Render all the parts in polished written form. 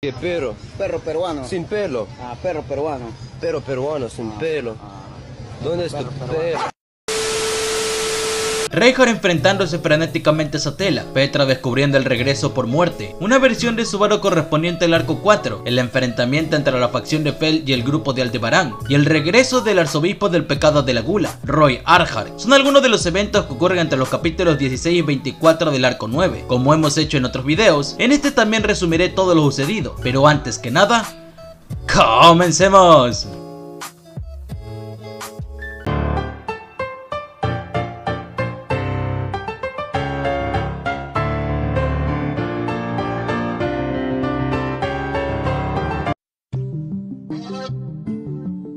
¿Qué perro? Perro peruano. Sin pelo. Ah, perro peruano. Perro peruano sin pelo. ¿Dónde está tu perro? Reinhardt enfrentándose frenéticamente a Satella, Petra descubriendo el regreso por muerte, una versión de Subaru correspondiente al arco 4, el enfrentamiento entre la facción de Feld y el grupo de Aldebarán, y el regreso del arzobispo del pecado de la gula, Roy Arhart. Son algunos de los eventos que ocurren entre los capítulos 16 y 24 del arco 9. Como hemos hecho en otros videos, en este también resumiré todo lo sucedido, pero antes que nada, ¡comencemos!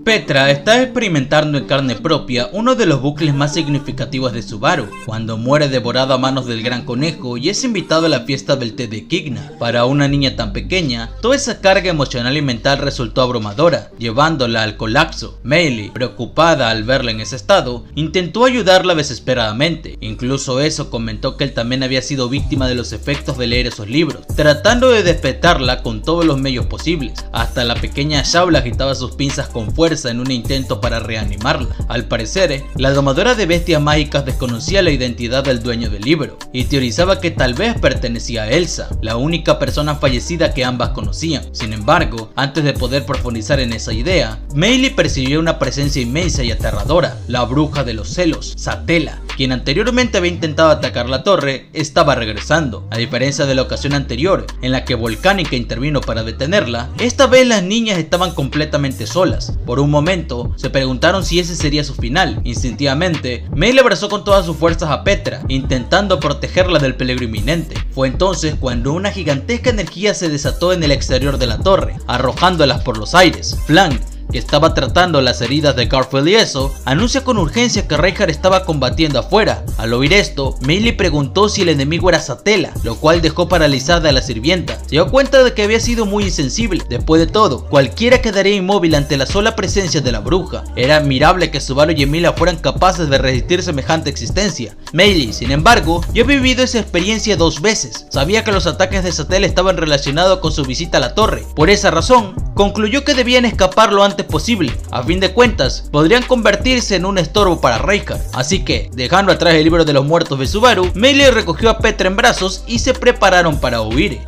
Petra está experimentando en carne propia uno de los bucles más significativos de Subaru, cuando muere devorada a manos del gran conejo y es invitado a la fiesta del té de Kigna. Para una niña tan pequeña, toda esa carga emocional y mental resultó abrumadora, llevándola al colapso. Meili, preocupada al verla en ese estado, intentó ayudarla desesperadamente. Incluso eso comentó que él también había sido víctima de los efectos de leer esos libros, tratando de despertarla con todos los medios posibles. Hasta la pequeña Shaula agitaba sus pinzas con fuerza en un intento para reanimarla. Al parecer, la domadora de bestias mágicas desconocía la identidad del dueño del libro y teorizaba que tal vez pertenecía a Elsa, la única persona fallecida que ambas conocían. Sin embargo, antes de poder profundizar en esa idea, Meili percibió una presencia inmensa y aterradora, la bruja de los celos, Satella, quien anteriormente había intentado atacar la torre, estaba regresando. A diferencia de la ocasión anterior, en la que Volcánica intervino para detenerla, esta vez las niñas estaban completamente solas. Por un momento, se preguntaron si ese sería su final. Instintivamente, Meili abrazó con todas sus fuerzas a Petra, intentando protegerla del peligro inminente. Fue entonces cuando una gigantesca energía se desató en el exterior de la torre, arrojándolas por los aires. Flank, que estaba tratando las heridas de Garfield y eso, anuncia con urgencia que Reinhardt estaba combatiendo afuera. Al oír esto, Meili preguntó si el enemigo era Satella, lo cual dejó paralizada a la sirvienta. Se dio cuenta de que había sido muy insensible. Después de todo, cualquiera quedaría inmóvil ante la sola presencia de la bruja. Era admirable que Subaru y Emilia fueran capaces de resistir semejante existencia. Meili, sin embargo, ya había vivido esa experiencia 2 veces. Sabía que los ataques de Satella estaban relacionados con su visita a la torre. Por esa razón, concluyó que debían escapar lo antes posible. A fin de cuentas, podrían convertirse en un estorbo para Reinhardt. Así que, dejando atrás el libro de los muertos de Subaru, Meili recogió a Petra en brazos y se prepararon para huir.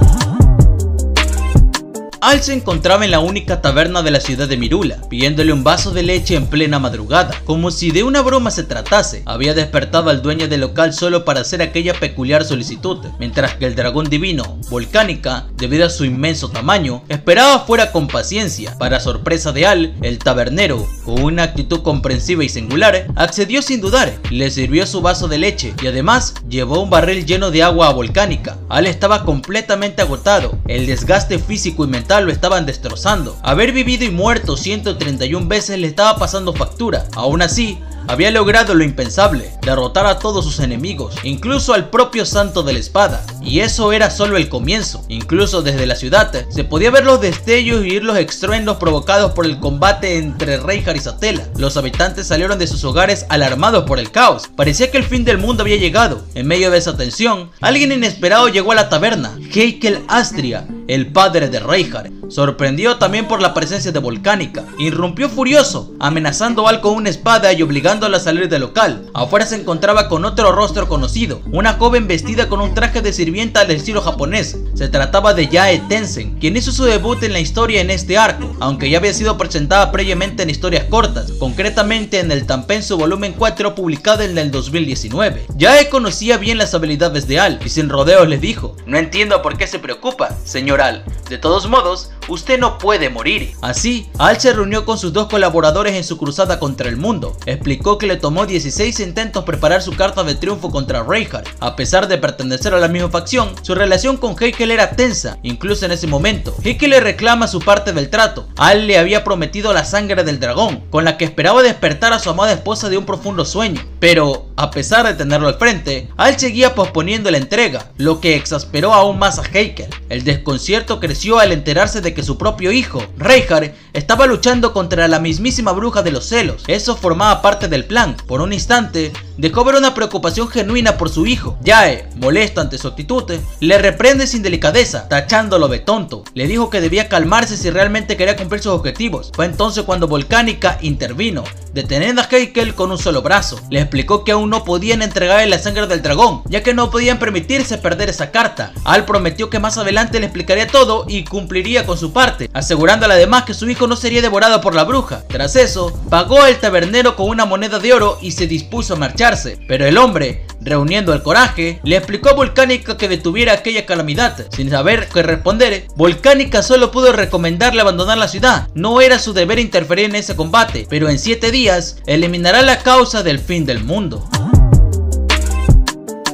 Al se encontraba en la única taberna de la ciudad de Mirula, pidiéndole un vaso de leche en plena madrugada. Como si de una broma se tratase, había despertado al dueño del local solo para hacer aquella peculiar solicitud, mientras que el dragón divino, Volcánica, debido a su inmenso tamaño, esperaba fuera con paciencia. Para sorpresa de Al, el tabernero, con una actitud comprensiva y singular, accedió sin dudar, le sirvió su vaso de leche y además llevó un barril lleno de agua a Volcánica. Al estaba completamente agotado, el desgaste físico y mental lo estaban destrozando. Haber vivido y muerto 131 veces le estaba pasando factura. Aún así, había logrado lo impensable, derrotar a todos sus enemigos, incluso al propio santo de la espada. Y eso era solo el comienzo. Incluso desde la ciudad se podía ver los destellos y oír los estruendos provocados por el combate entre Reinhardt y Satella. Los habitantes salieron de sus hogares alarmados por el caos. Parecía que el fin del mundo había llegado. En medio de esa tensión, alguien inesperado llegó a la taberna. Heikel Astria, el padre de Reinhardt, sorprendido también por la presencia de Volcánica, irrumpió furioso, amenazando a Al con una espada y obligándola a salir del local. Afuera se encontraba con otro rostro conocido, una joven vestida con un traje de sirvienta al estilo japonés. Se trataba de Yae Tensen, quien hizo su debut en la historia en este arco, aunque ya había sido presentada previamente en historias cortas, concretamente en el Tanpensu volumen 4 publicado en el 2019. Yae conocía bien las habilidades de Al y sin rodeos les dijo: "No entiendo por qué se preocupa, señor Al. De todos modos, usted no puede morir". Así, Al se reunió con sus 2 colaboradores en su cruzada contra el mundo. Explicó que le tomó 16 intentos preparar su carta de triunfo contra Reinhardt. A pesar de pertenecer a la misma facción, su relación con Heikel era tensa. Incluso en ese momento, Heikel le reclama su parte del trato. Al le había prometido la sangre del dragón, con la que esperaba despertar a su amada esposa de un profundo sueño. Pero, a pesar de tenerlo al frente, Al seguía posponiendo la entrega, lo que exasperó aún más a Heikel. El desconcierto creció al enterarse de que su propio hijo, Reinhardt, estaba luchando contra la mismísima bruja de los celos. Eso formaba parte del plan. Por un instante, dejó ver una preocupación genuina por su hijo. Jae, molesto ante su actitud, le reprende sin delicadeza, tachándolo de tonto. Le dijo que debía calmarse si realmente quería cumplir sus objetivos. Fue entonces cuando Volcánica intervino, deteniendo a Heikel con un solo brazo. Le explicó que aún no podían entregarle la sangre del dragón, ya que no podían permitirse perder esa carta. Al prometió que más adelante le explicaría todo y cumpliría con su parte, asegurándole además que su hijo no sería devorado por la bruja. Tras eso, pagó al tabernero con una moneda de oro y se dispuso a marcharse, pero el hombre, reuniendo el coraje, le explicó a Volcánica que detuviera aquella calamidad. Sin saber qué responder, Volcánica solo pudo recomendarle abandonar la ciudad. No era su deber interferir en ese combate, pero en 7 días eliminará la causa del fin del mundo.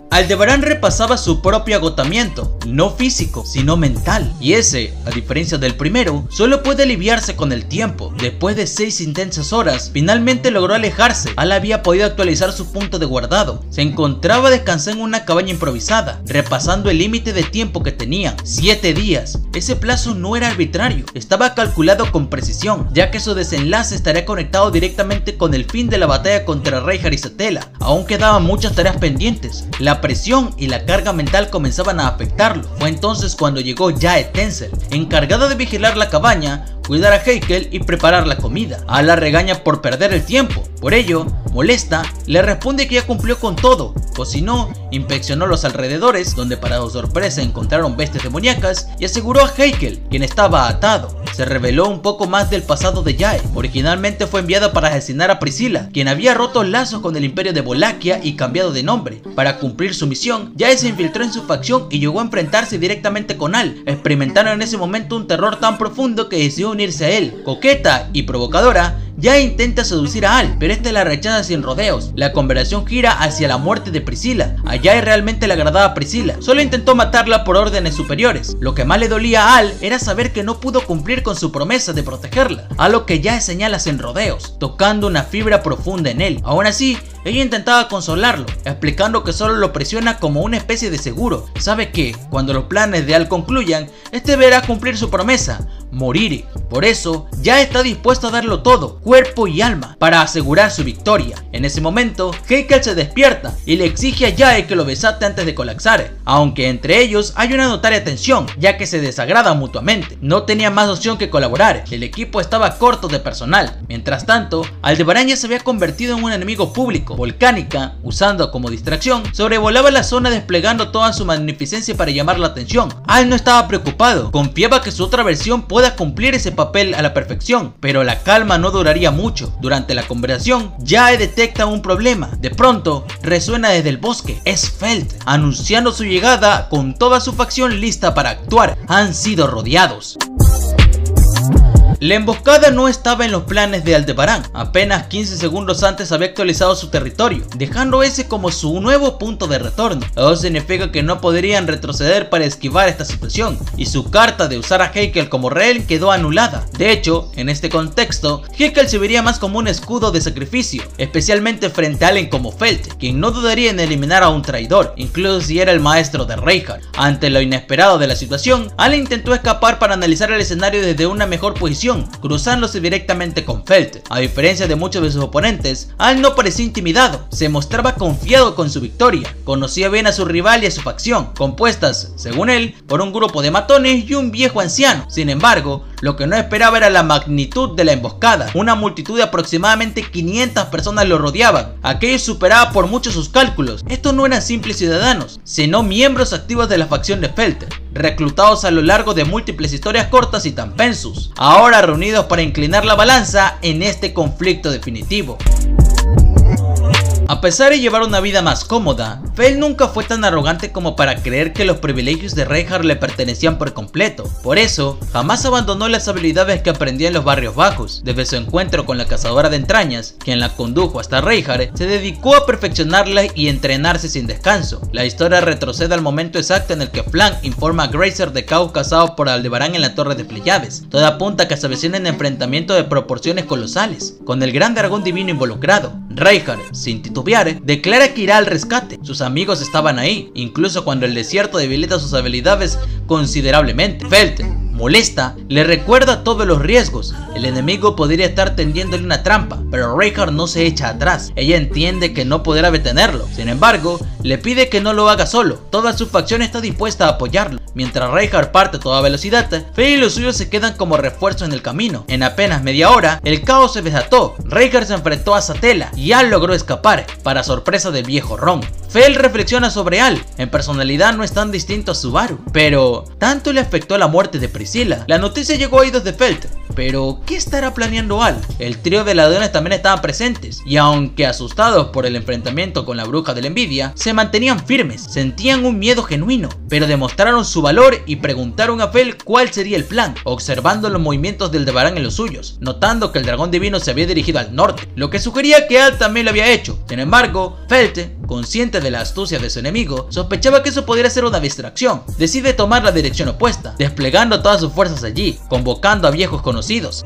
Aldebarán repasaba su propio agotamiento, no físico, sino mental, y ese, a diferencia del primero, solo puede aliviarse con el tiempo. Después de 6 intensas horas, finalmente logró alejarse. Al había podido actualizar su punto de guardado. Se encontraba descansando en una cabaña improvisada, repasando el límite de tiempo que tenía, 7 días. Ese plazo no era arbitrario, estaba calculado con precisión, ya que su desenlace estaría conectado directamente con el fin de la batalla contra Reinhardt y Satella. Aún quedaban muchas tareas pendientes. La presión y la carga mental comenzaban a afectarlo. Fue entonces cuando llegó Jae Tenzel, encargada de vigilar la cabaña, cuidar a Heikel y preparar la comida. Al la regaña por perder el tiempo. Por ello, molesta, le responde que ya cumplió con todo. Cocinó, inspeccionó los alrededores, donde para su sorpresa encontraron bestias demoníacas, y aseguró a Heikel, quien estaba atado. Se reveló un poco más del pasado de Jae. Originalmente fue enviada para asesinar a Priscila, quien había roto lazos con el imperio de Wallachia y cambiado de nombre. Para cumplir su misión, Jae se infiltró en su facción y llegó a enfrentarse directamente con Al. Experimentaron en ese momento un terror tan profundo que decidió unirse a él. Coqueta y provocadora, Jae intenta seducir a Al, pero este la rechaza sin rodeos. La conversación gira hacia la muerte de Priscila. A Jae realmente le agradaba a Priscila, solo intentó matarla por órdenes superiores. Lo que más le dolía a Al era saber que no pudo cumplir con su promesa de protegerla, a lo que Jae señala sin rodeos, tocando una fibra profunda en él. Aún así, ella intentaba consolarlo, explicando que solo lo presiona como una especie de seguro. Sabe que, cuando los planes de Al concluyan, este verá cumplir su promesa, morir. Por eso, ya está dispuesto a darlo todo, cuerpo y alma, para asegurar su victoria. En ese momento, Heikel se despierta y le exige a Jae que lo besate antes de colapsar, aunque entre ellos hay una notoria tensión, ya que se desagradan mutuamente. No tenía más opción que colaborar, el equipo estaba corto de personal. Mientras tanto, Aldebarán ya se había convertido en un enemigo público. Volcánica, usando como distracción, sobrevolaba la zona desplegando toda su magnificencia para llamar la atención. Al no estaba preocupado, confiaba que su otra versión pueda cumplir ese papel a la perfección, pero la calma no duraría mucho. Durante la conversación, Jae detecta un problema. De pronto, resuena desde el bosque. Es Felt, anunciando su llegada con toda su facción lista para actuar. Han sido rodeados. La emboscada no estaba en los planes de Aldebarán. Apenas 15 segundos antes había actualizado su territorio, dejando ese como su nuevo punto de retorno. Eso significa que no podrían retroceder para esquivar esta situación, y su carta de usar a Heikel como rehén quedó anulada. De hecho, en este contexto, Heikel se vería más como un escudo de sacrificio, especialmente frente a alguien como Felt, quien no dudaría en eliminar a un traidor, incluso si era el maestro de Reinhardt. Ante lo inesperado de la situación, Al intentó escapar para analizar el escenario desde una mejor posición, cruzándose directamente con Felt. A diferencia de muchos de sus oponentes, Al no parecía intimidado, se mostraba confiado con su victoria. Conocía bien a su rival y a su facción, compuestas, según él, por un grupo de matones y un viejo anciano. Sin embargo, lo que no esperaba era la magnitud de la emboscada. Una multitud de aproximadamente 500 personas lo rodeaban. Aquello superaba por mucho sus cálculos. Estos no eran simples ciudadanos, sino miembros activos de la facción de Felt, reclutados a lo largo de múltiples historias cortas y tampensus, ahora reunidos para inclinar la balanza en este conflicto definitivo. A pesar de llevar una vida más cómoda, Felt nunca fue tan arrogante como para creer que los privilegios de Reinhardt le pertenecían por completo. Por eso, jamás abandonó las habilidades que aprendió en los barrios bajos. Desde su encuentro con la cazadora de entrañas, quien la condujo hasta Reinhardt, se dedicó a perfeccionarla y entrenarse sin descanso. La historia retrocede al momento exacto en el que Flank informa a Grazer de caos causado por Aldebarán en la Torre de Pleiades. Todo apunta a que se avecina un enfrentamiento de proporciones colosales, con el gran dragón divino involucrado. Reinhardt, sin titubear, declara que irá al rescate. Sus amigos estaban ahí, incluso cuando el desierto debilita sus habilidades considerablemente. Felt, Molesta, le recuerda todos los riesgos. El enemigo podría estar tendiéndole una trampa, pero Reinhardt no se echa atrás. Ella entiende que no podrá detenerlo. Sin embargo, le pide que no lo haga solo. Toda su facción está dispuesta a apoyarlo. Mientras Reinhardt parte a toda velocidad, Fel y los suyos se quedan como refuerzo en el camino. En apenas media hora, el caos se desató. Reinhardt se enfrentó a Satella y Al logró escapar, para sorpresa del viejo Ron. Fel reflexiona sobre Al. En personalidad no es tan distinto a Subaru, pero tanto le afectó la muerte de Priscilla. La noticia llegó a oídos de Felt. Pero, ¿qué estará planeando Al? El trío de ladrones también estaban presentes, y aunque asustados por el enfrentamiento con la bruja de la envidia, se mantenían firmes, sentían un miedo genuino, pero demostraron su valor y preguntaron a Fel cuál sería el plan, observando los movimientos del Aldebarán en los suyos, notando que el dragón divino se había dirigido al norte, lo que sugería que Al también lo había hecho. Sin embargo, Felt, consciente de la astucia de su enemigo, sospechaba que eso podría ser una distracción. Decide tomar la dirección opuesta, desplegando todas sus fuerzas allí, convocando a viejos conocidos,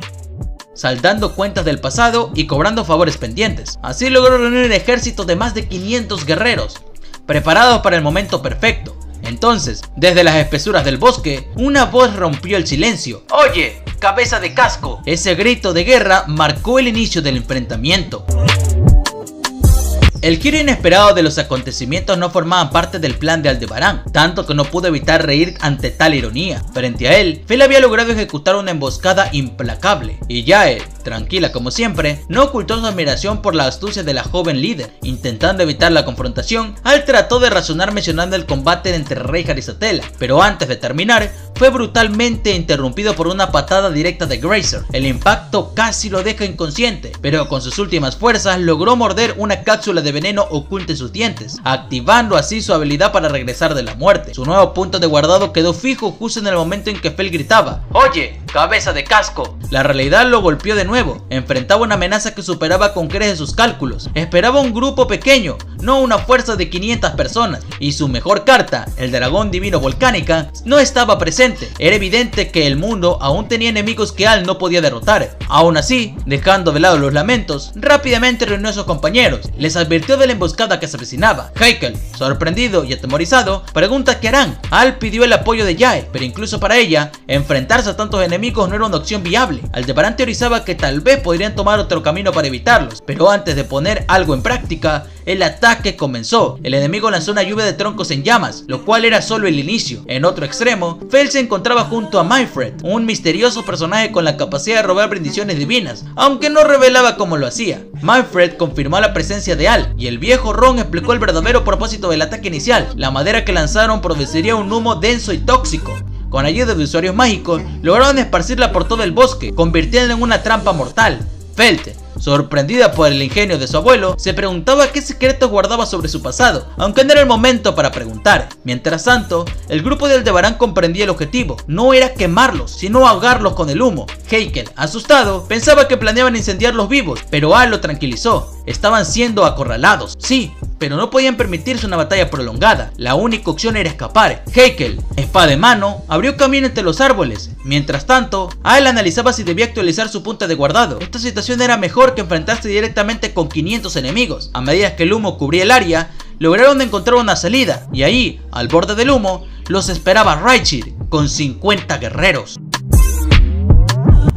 saldando cuentas del pasado y cobrando favores pendientes. Así logró reunir un ejército de más de 500 guerreros, preparados para el momento perfecto. Entonces, desde las espesuras del bosque, una voz rompió el silencio. ¡Oye, cabeza de casco! Ese grito de guerra marcó el inicio del enfrentamiento. El giro inesperado de los acontecimientos no formaban parte del plan de Aldebarán, tanto que no pudo evitar reír ante tal ironía. Frente a él, Fel había logrado ejecutar una emboscada implacable, y Yael, tranquila como siempre, no ocultó su admiración por la astucia de la joven líder. Intentando evitar la confrontación, Al trató de razonar mencionando el combate entre Reinhardt y Satella, pero antes de terminar, fue brutalmente interrumpido por una patada directa de Grazer. El impacto casi lo deja inconsciente, pero con sus últimas fuerzas logró morder una cápsula de veneno oculta en sus dientes, activando así su habilidad para regresar de la muerte. Su nuevo punto de guardado quedó fijo justo en el momento en que Fel gritaba: ¡Oye, cabeza de casco! La realidad lo golpeó de nuevo. Enfrentaba una amenaza que superaba con creces sus cálculos. Esperaba un grupo pequeño, no una fuerza de 500 personas, y su mejor carta, el dragón divino volcánica, no estaba presente. Era evidente que el mundo aún tenía enemigos que Al no podía derrotar. Aún así, dejando de lado los lamentos, rápidamente reunió a sus compañeros. Les advirtió de la emboscada que se avecinaba. Heikel, sorprendido y atemorizado, pregunta qué harán. Al pidió el apoyo de Yael, pero incluso para ella, enfrentarse a tantos enemigos no era una opción viable. Aldebarán teorizaba que tal vez podrían tomar otro camino para evitarlos, pero antes de poner algo en práctica, el ataque comenzó. El enemigo lanzó una lluvia de troncos en llamas, lo cual era solo el inicio. En otro extremo, Fel se encontraba junto a Myfred, un misterioso personaje con la capacidad de robar bendiciones divinas, aunque no revelaba cómo lo hacía. Myfred confirmó la presencia de Al, y el viejo Ron explicó el verdadero propósito del ataque inicial. La madera que lanzaron produciría un humo denso y tóxico. Con ayuda de usuarios mágicos, lograron esparcirla por todo el bosque, convirtiéndola en una trampa mortal. Felt, sorprendida por el ingenio de su abuelo, se preguntaba qué secretos guardaba sobre su pasado, aunque no era el momento para preguntar. Mientras tanto, el grupo de Aldebarán comprendía el objetivo. No era quemarlos, sino ahogarlos con el humo. Heikel, asustado, pensaba que planeaban incendiarlos vivos, pero Al lo tranquilizó. Estaban siendo acorralados, sí, pero no podían permitirse una batalla prolongada. La única opción era escapar. Heikel, espada en mano, abrió camino entre los árboles. Mientras tanto, Al analizaba si debía actualizar su punta de guardado. Esta situación era mejor que enfrentarse directamente con 500 enemigos. A medida que el humo cubría el área, lograron encontrar una salida, y ahí, al borde del humo, los esperaba Raichi con 50 guerreros.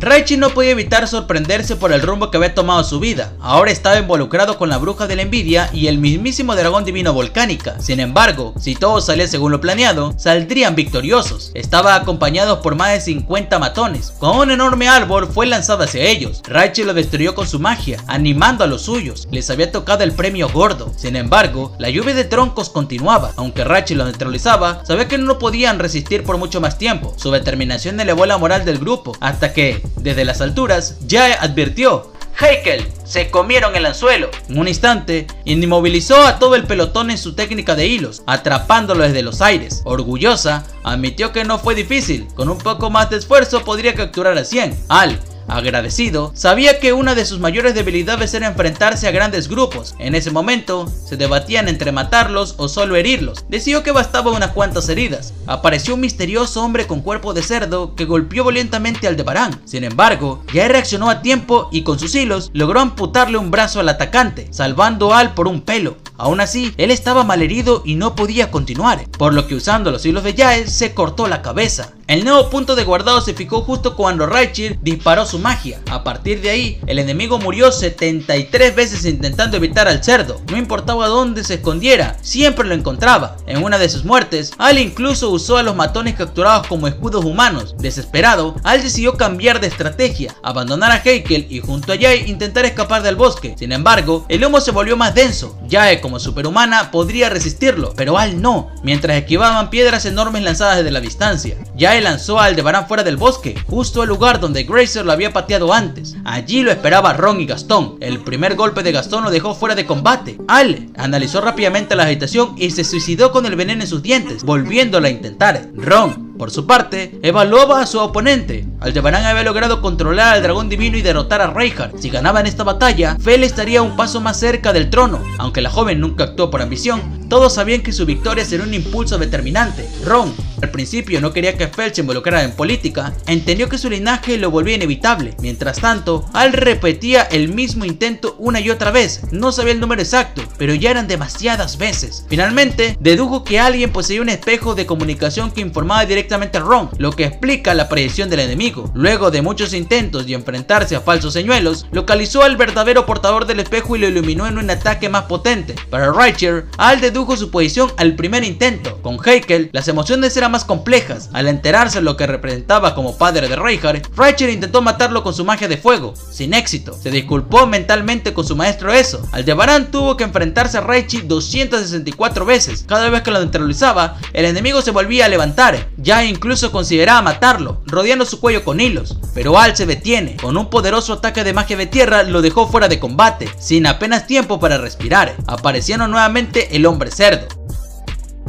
Raichi no podía evitar sorprenderse por el rumbo que había tomado su vida. Ahora estaba involucrado con la bruja de la envidia y el mismísimo dragón divino volcánica. Sin embargo, si todo salía según lo planeado, saldrían victoriosos. Estaba acompañados por más de 50 matones. Con un enorme árbol fue lanzado hacia ellos. Raichi lo destruyó con su magia, animando a los suyos. Les había tocado el premio gordo. Sin embargo, la lluvia de troncos continuaba. Aunque Raichi los neutralizaba, sabía que no podían resistir por mucho más tiempo. Su determinación elevó la moral del grupo, hasta que, desde las alturas, Yael advirtió: Heikel, se comieron el anzuelo. En un instante, inmovilizó a todo el pelotón en su técnica de hilos, atrapándolo desde los aires. Orgullosa, admitió que no fue difícil. Con un poco más de esfuerzo podría capturar a 100. Al, agradecido, sabía que una de sus mayores debilidades era enfrentarse a grandes grupos. En ese momento, se debatían entre matarlos o solo herirlos. Decidió que bastaba unas cuantas heridas. Apareció un misterioso hombre con cuerpo de cerdo que golpeó violentamente a Aldebarán. Sin embargo, ya reaccionó a tiempo y con sus hilos logró amputarle un brazo al atacante, salvando a Al por un pelo. Aún así, él estaba malherido y no podía continuar, por lo que usando los hilos de Yae se cortó la cabeza. El nuevo punto de guardado se fijó justo cuando Raichir disparó su magia. A partir de ahí, el enemigo murió 73 veces intentando evitar al cerdo. No importaba dónde se escondiera, siempre lo encontraba. En una de sus muertes, Al incluso usó a los matones capturados como escudos humanos. Desesperado, Al decidió cambiar de estrategia, abandonar a Heikel y junto a Yae intentar escapar del bosque. Sin embargo, el humo se volvió más denso. Yae, como superhumana, podría resistirlo, pero Al no, mientras esquivaban piedras enormes lanzadas desde la distancia. Yae lanzó a Aldebarán fuera del bosque, justo al lugar donde Grazer lo había pateado antes. Allí lo esperaba Ron y Gastón. El primer golpe de Gastón lo dejó fuera de combate. Al analizó rápidamente la agitación y se suicidó con el veneno en sus dientes, volviéndolo a intentar. Ron, por su parte, evaluaba a su oponente. Aldebarán había logrado controlar al dragón divino y derrotar a Reinhardt. Si ganaba en esta batalla, Fel estaría un paso más cerca del trono. Aunque la joven nunca actuó por ambición, todos sabían que su victoria sería un impulso determinante. Ron, al principio no quería que Fel se involucrara en política, entendió que su linaje lo volvía inevitable. Mientras tanto, Al repetía el mismo intento una y otra vez. No sabía el número exacto, pero ya eran demasiadas veces. Finalmente, dedujo que alguien poseía un espejo de comunicación que informaba directamente a Ron, lo que explica la predicción del enemigo. Luego de muchos intentos y enfrentarse a falsos señuelos, localizó al verdadero portador del espejo y lo iluminó en un ataque más potente. Para Raichir, Al dedujo su posición al primer intento. Con Heikel, las emociones eran más complejas. Al enterarse de lo que representaba como padre de Reinhardt, Raichir intentó matarlo con su magia de fuego, sin éxito. Se disculpó mentalmente con su maestro Eso. Aldebarán tuvo que enfrentarse a Raichir 264 veces. Cada vez que lo neutralizaba, el enemigo se volvía a levantar. Ya incluso consideraba matarlo, rodeando su cuello con hilos, pero Al se detiene. Con un poderoso ataque de magia de tierra lo dejó fuera de combate, sin apenas tiempo para respirar, apareciendo nuevamente el hombre cerdo,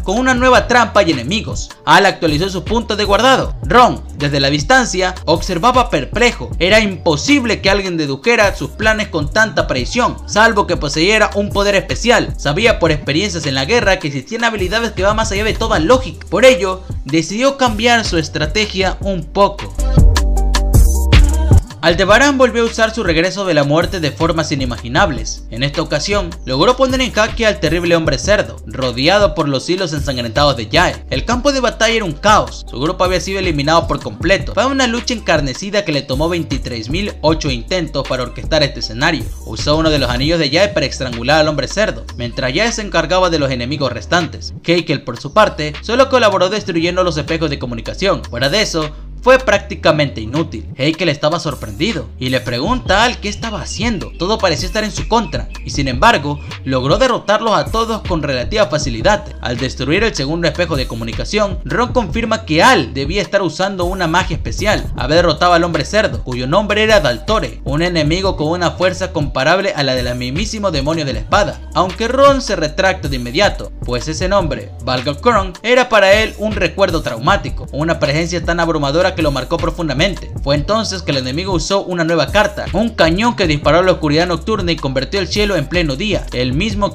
con una nueva trampa y enemigos. Al actualizó su punto de guardado. Ron, desde la distancia, observaba perplejo. Era imposible que alguien dedujera sus planes con tanta precisión, salvo que poseyera un poder especial. Sabía por experiencias en la guerra que existían habilidades que van más allá de toda lógica. Por ello, decidió cambiar su estrategia un poco. Aldebarán volvió a usar su regreso de la muerte de formas inimaginables. En esta ocasión, logró poner en jaque al terrible hombre cerdo, rodeado por los hilos ensangrentados de Yae. El campo de batalla era un caos, su grupo había sido eliminado por completo. Fue una lucha encarnecida que le tomó 23.008 intentos para orquestar este escenario. Usó uno de los anillos de Yae para estrangular al hombre cerdo, mientras Yae se encargaba de los enemigos restantes. Heikel, por su parte, solo colaboró destruyendo los espejos de comunicación. Fuera de eso, fue prácticamente inútil. Heikel estaba sorprendido y le pregunta a Al qué estaba haciendo. Todo parecía estar en su contra y sin embargo logró derrotarlos a todos con relativa facilidad. Al destruir el segundo espejo de comunicación, Ron confirma que Al debía estar usando una magia especial. Había derrotado al hombre cerdo, cuyo nombre era Daltore, un enemigo con una fuerza comparable a la del mismísimo demonio de la espada. Aunque Ron se retracta de inmediato, pues ese nombre, Valgakron, era para él un recuerdo traumático, una presencia tan abrumadora que lo marcó profundamente. Fue entonces que el enemigo usó una nueva carta, un cañón que disparó a la oscuridad nocturna y convirtió el cielo en pleno día, el mismo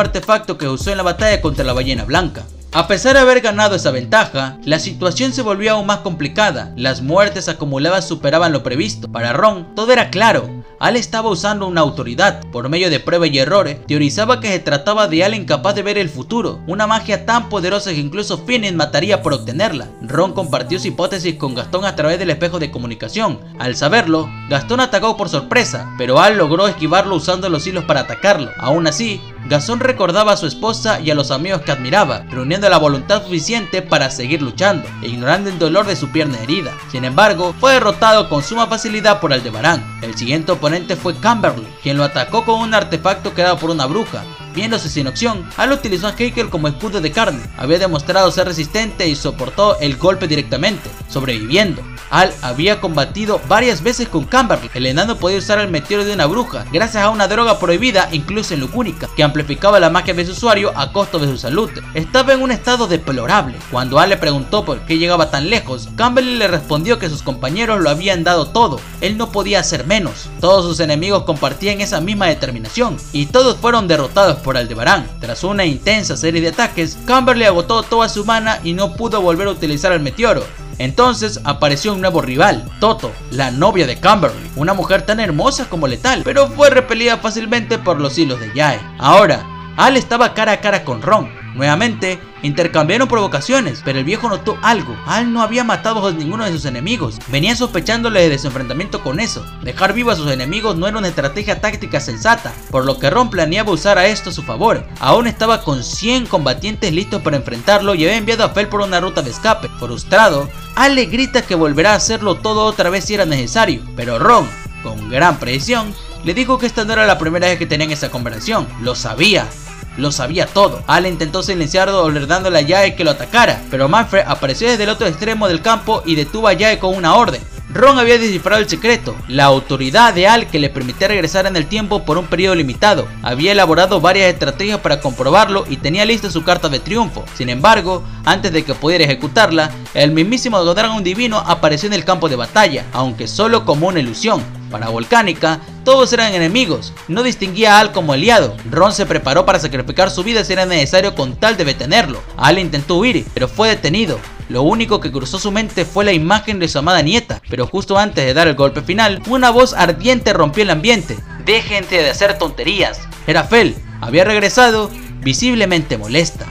artefacto que usó en la batalla contra la ballena blanca. A pesar de haber ganado esa ventaja, la situación se volvió aún más complicada. Las muertes acumuladas superaban lo previsto. Para Ron, todo era claro. Al estaba usando una autoridad. Por medio de pruebas y errores, teorizaba que se trataba de alguien incapaz de ver el futuro. Una magia tan poderosa que incluso Finis mataría por obtenerla. Ron compartió su hipótesis con Gastón a través del espejo de comunicación. Al saberlo, Gastón atacó por sorpresa, pero Al logró esquivarlo usando los hilos para atacarlo. Aún así, Gastón recordaba a su esposa y a los amigos que admiraba, reuniendo la voluntad suficiente para seguir luchando, ignorando el dolor de su pierna herida. Sin embargo, fue derrotado con suma facilidad por Aldebarán. El siguiente oponente fue Camberley, quien lo atacó con un artefacto creado por una bruja. Viéndose sin opción, Al utilizó a Heikel como escudo de carne. Había demostrado ser resistente y soportó el golpe directamente, sobreviviendo. Al había combatido varias veces con Camberley. El enano podía usar el meteoro de una bruja, gracias a una droga prohibida incluso en Lucúnica, que amplificaba la magia de su usuario a costo de su salud. Estaba en un estado deplorable. Cuando Al le preguntó por qué llegaba tan lejos, Camberley le respondió que sus compañeros lo habían dado todo. Él no podía hacer menos. Todos sus enemigos compartían esa misma determinación, y todos fueron derrotados por Aldebarán. Tras una intensa serie de ataques, Camberley agotó toda su mana y no pudo volver a utilizar el meteoro. Entonces apareció un nuevo rival, Toto, la novia de Camberley, una mujer tan hermosa como letal, pero fue repelida fácilmente por los hilos de Yae. Ahora, Al estaba cara a cara con Ron. Nuevamente intercambiaron provocaciones, pero el viejo notó algo. Al no había matado a ninguno de sus enemigos. Venía sospechándole de su enfrentamiento con eso. Dejar vivos a sus enemigos no era una estrategia táctica sensata, por lo que Ron planeaba usar a esto a su favor. Aún estaba con 100 combatientes listos para enfrentarlo y había enviado a Fel por una ruta de escape. Frustrado, Al le grita que volverá a hacerlo todo otra vez si era necesario, pero Ron, con gran precisión, le dijo que esta no era la primera vez que tenían esa conversación. Lo sabía todo. Al intentó silenciarlo ordenándole a Jae que lo atacara, pero Manfred apareció desde el otro extremo del campo y detuvo a Jae con una orden. Ron había descifrado el secreto, la autoridad de Al que le permitía regresar en el tiempo por un periodo limitado. Había elaborado varias estrategias para comprobarlo y tenía lista su carta de triunfo. Sin embargo, antes de que pudiera ejecutarla, el mismísimo dragón divino apareció en el campo de batalla, aunque solo como una ilusión. Para Volcánica, todos eran enemigos, no distinguía a Al como aliado. Ron se preparó para sacrificar su vida si era necesario con tal de detenerlo. Al intentó huir, pero fue detenido. Lo único que cruzó su mente fue la imagen de su amada nieta, pero justo antes de dar el golpe final, una voz ardiente rompió el ambiente. ¡Déjense de hacer tonterías! Era Fel, había regresado, visiblemente molesta.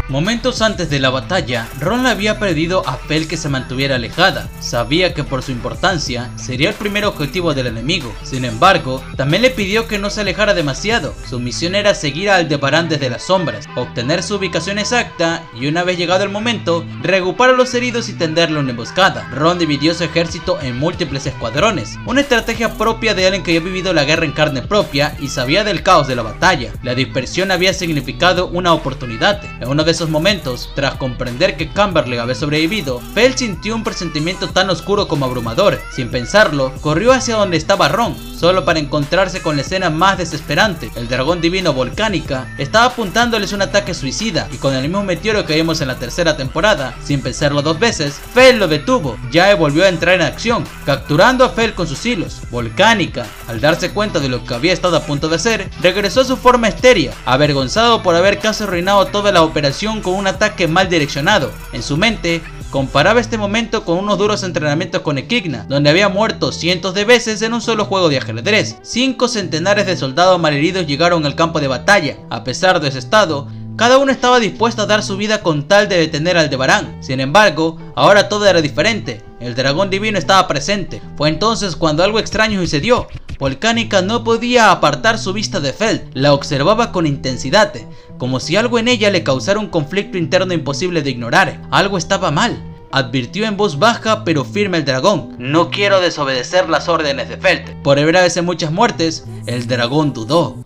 Momentos antes de la batalla, Ron le había pedido a Fel que se mantuviera alejada. Sabía que por su importancia sería el primer objetivo del enemigo. Sin embargo, también le pidió que no se alejara demasiado. Su misión era seguir a Aldebarán desde las sombras, obtener su ubicación exacta y una vez llegado el momento, reagrupar a los heridos y tenderle una emboscada. Ron dividió su ejército en múltiples escuadrones, una estrategia propia de alguien que había vivido la guerra en carne propia y sabía del caos de la batalla. La dispersión había significado una oportunidad. En uno de esos momentos, tras comprender que Camberley había sobrevivido, Fel sintió un presentimiento tan oscuro como abrumador. Sin pensarlo, corrió hacia donde estaba Ron, solo para encontrarse con la escena más desesperante. El dragón divino Volcánica estaba apuntándoles un ataque suicida, y con el mismo meteoro que vimos en la tercera temporada, sin pensarlo dos veces, Fel lo detuvo. Jae volvió a entrar en acción, capturando a Fel con sus hilos. Volcánica, al darse cuenta de lo que había estado a punto de hacer, regresó a su forma etérea, avergonzado por haber casi arruinado toda la operación con un ataque mal direccionado. En su mente, comparaba este momento con unos duros entrenamientos con Equigna, donde había muerto cientos de veces en un solo juego de ajedrez. 5 centenares de soldados malheridos llegaron al campo de batalla. A pesar de ese estado, cada uno estaba dispuesto a dar su vida con tal de detener a Aldebarán. Sin embargo, ahora todo era diferente. El dragón divino estaba presente. Fue entonces cuando algo extraño sucedió. Volcánica no podía apartar su vista de Fel, la observaba con intensidad, como si algo en ella le causara un conflicto interno imposible de ignorar. Algo estaba mal. Advirtió en voz baja pero firme el dragón: no quiero desobedecer las órdenes de Fel. Por haber veces muchas muertes, el dragón dudó.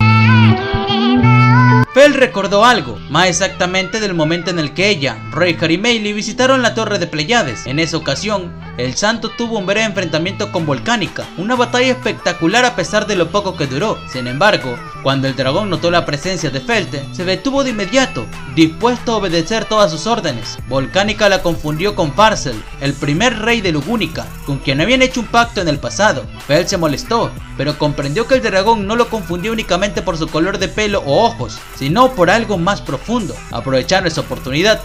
Fel recordó algo, más exactamente del momento en el que ella, Reinhardt y Meili visitaron la torre de Pleiades. En esa ocasión, el santo tuvo un breve enfrentamiento con Volcánica, una batalla espectacular a pesar de lo poco que duró. Sin embargo, cuando el dragón notó la presencia de Felte, se detuvo de inmediato, dispuesto a obedecer todas sus órdenes. Volcánica la confundió con Parcel, el primer rey de Lugúnica, con quien habían hecho un pacto en el pasado. Fel se molestó, pero comprendió que el dragón no lo confundía únicamente por su color de pelo o ojos, sino por algo más profundo. Aprovechando esa oportunidad,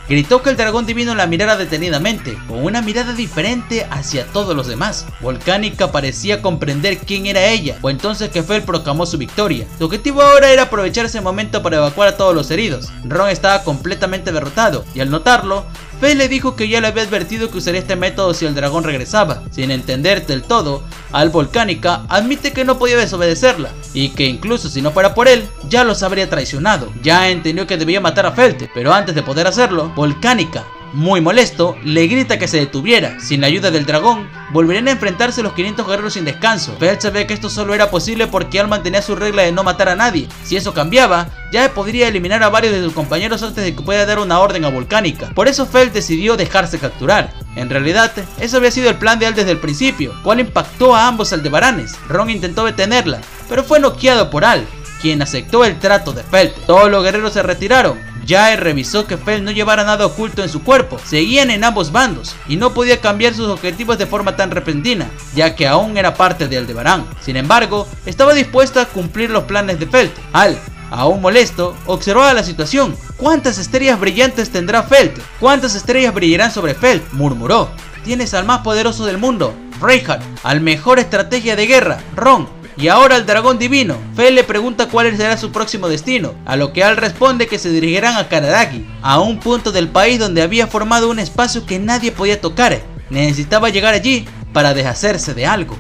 gritó que el dragón divino la mirara detenidamente, con una mirada diferente hacia todos los demás. Volcánica parecía comprender quién era ella. Fue entonces que Fel proclamó su victoria. Su objetivo ahora era aprovechar ese momento para evacuar a todos los heridos. Ron estaba completamente derrotado, y al notarlo, Fel le dijo que ya le había advertido que usaría este método si el dragón regresaba. Sin entender del todo, Al Volcánica admite que no podía desobedecerla, y que incluso si no fuera por él, ya los habría traicionado. Ya entendió que debía matar a Felte, pero antes de poder hacerlo, Volcánica, muy molesto, le grita que se detuviera. Sin la ayuda del dragón, volverían a enfrentarse los 500 guerreros sin descanso. Fel sabía que esto solo era posible porque Al mantenía su regla de no matar a nadie. Si eso cambiaba, ya podría eliminar a varios de sus compañeros antes de que pueda dar una orden a Volcánica. Por eso Fel decidió dejarse capturar. En realidad, eso había sido el plan de Al desde el principio, cual impactó a ambos aldebaranes. Ron intentó detenerla, pero fue noqueado por Al, quien aceptó el trato de Fel. Todos los guerreros se retiraron. Jae revisó que Fel no llevara nada oculto en su cuerpo. Seguían en ambos bandos y no podía cambiar sus objetivos de forma tan repentina, ya que aún era parte de Aldebarán. Sin embargo, estaba dispuesta a cumplir los planes de Fel. Al, aún molesto, observaba la situación. ¿Cuántas estrellas brillantes tendrá Fel? ¿Cuántas estrellas brillarán sobre Fel?, murmuró. Tienes al más poderoso del mundo, Reinhardt, al mejor estrategia de guerra, Ron, Y ahora el dragón divino. Fel le pregunta cuál será su próximo destino, a lo que Al responde que se dirigirán a Kararagi, a un punto del país donde había formado un espacio que nadie podía tocar. Necesitaba llegar allí para deshacerse de algo.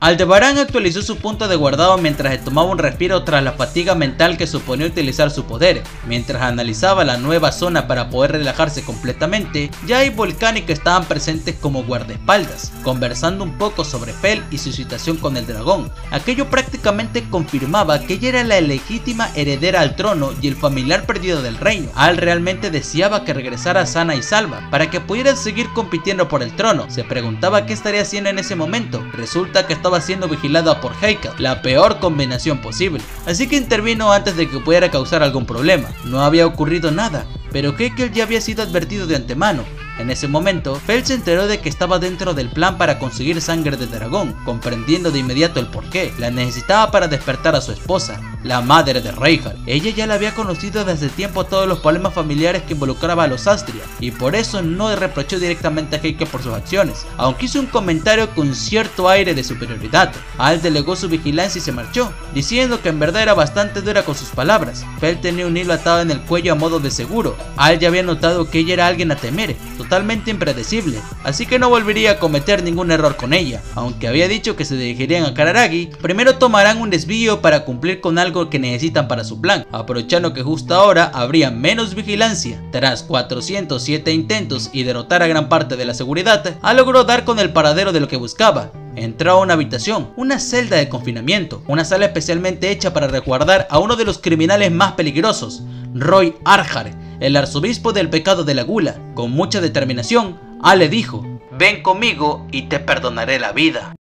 Aldebarán actualizó su punto de guardado mientras se tomaba un respiro tras la fatiga mental que suponía utilizar su poder. Mientras analizaba la nueva zona para poder relajarse completamente, Jay y Volcánica estaban presentes como guardaespaldas, conversando un poco sobre Fel y su situación con el dragón. Aquello prácticamente confirmaba que ella era la legítima heredera al trono y el familiar perdido del reino. Al realmente deseaba que regresara sana y salva, para que pudieran seguir compitiendo por el trono. Se preguntaba qué estaría haciendo en ese momento. Resulta que estaba siendo vigilada por Haykal, la peor combinación posible, así que intervino antes de que pudiera causar algún problema. No había ocurrido nada, pero Haykal ya había sido advertido de antemano. En ese momento, Fel se enteró de que estaba dentro del plan para conseguir sangre del dragón, comprendiendo de inmediato el porqué. La necesitaba para despertar a su esposa, la madre de Reinhardt. Ella ya la había conocido desde tiempo todos los problemas familiares que involucraban a los Astria, y por eso no le reprochó directamente a Haykal por sus acciones, aunque hizo un comentario con cierto aire de superioridad. Al delegó su vigilancia y se marchó, diciendo que en verdad era bastante dura con sus palabras. Fel tenía un hilo atado en el cuello a modo de seguro. Al ya había notado que ella era alguien a temer, totalmente impredecible, así que no volvería a cometer ningún error con ella. Aunque había dicho que se dirigirían a Kararagi, primero tomarán un desvío para cumplir con algo que necesitan para su plan, aprovechando que justo ahora habría menos vigilancia. Tras 407 intentos y derrotar a gran parte de la seguridad, Al logró dar con el paradero de lo que buscaba. Entró a una habitación, una celda de confinamiento, una sala especialmente hecha para resguardar a uno de los criminales más peligrosos, Roy Arhar, el arzobispo del pecado de la gula. Con mucha determinación, Al le dijo: "Ven conmigo y te perdonaré la vida".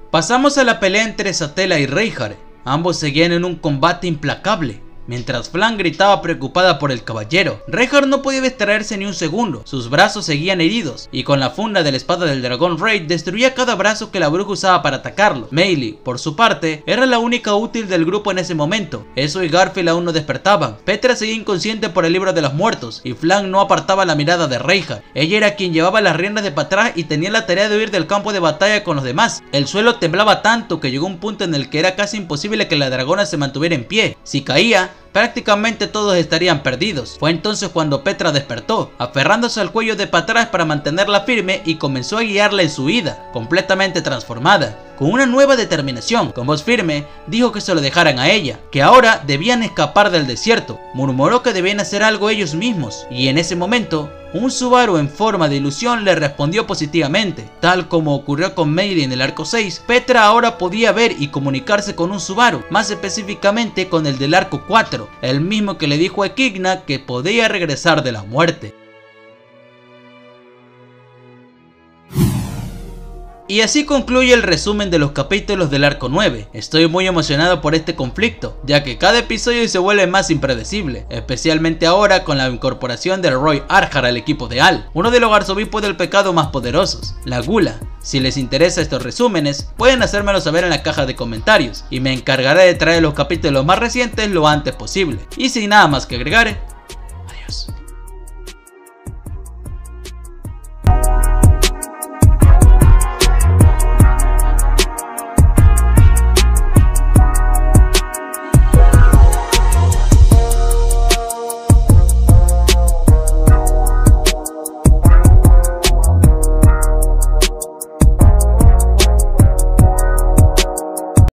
Pasamos a la pelea entre Satella y Reinhardt. Ambos seguían en un combate implacable. Mientras Flan gritaba preocupada por el caballero, Reinhardt no podía distraerse ni un segundo. Sus brazos seguían heridos, y con la funda de la espada del dragón Raid destruía cada brazo que la bruja usaba para atacarlo. Meili, por su parte, era la única útil del grupo en ese momento. Eso y Garfield aún no despertaban. Petra seguía inconsciente por el libro de los muertos, y Flan no apartaba la mirada de Reinhardt. Ella era quien llevaba las riendas de para atrás y tenía la tarea de huir del campo de batalla con los demás. El suelo temblaba tanto que llegó un punto en el que era casi imposible que la dragona se mantuviera en pie. Si caía, prácticamente todos estarían perdidos. Fue entonces cuando Petra despertó, aferrándose al cuello de para atrás para mantenerla firme, y comenzó a guiarla en su huida, completamente transformada. Con una nueva determinación, con voz firme, dijo que se lo dejaran a ella, que ahora debían escapar del desierto. Murmuró que debían hacer algo ellos mismos, y en ese momento, un Subaru en forma de ilusión le respondió positivamente. Tal como ocurrió con Meili en el arco 6, Petra ahora podía ver y comunicarse con un Subaru, más específicamente con el del arco 4, el mismo que le dijo a Equigna que podía regresar de la muerte. Y así concluye el resumen de los capítulos del arco 9. Estoy muy emocionado por este conflicto, ya que cada episodio se vuelve más impredecible, especialmente ahora con la incorporación de Roy Arhar al equipo de Al, uno de los arzobispos del pecado más poderosos, la gula. Si les interesa estos resúmenes, pueden hacérmelo saber en la caja de comentarios, y me encargaré de traer los capítulos más recientes lo antes posible. Y sin nada más que agregar, adiós.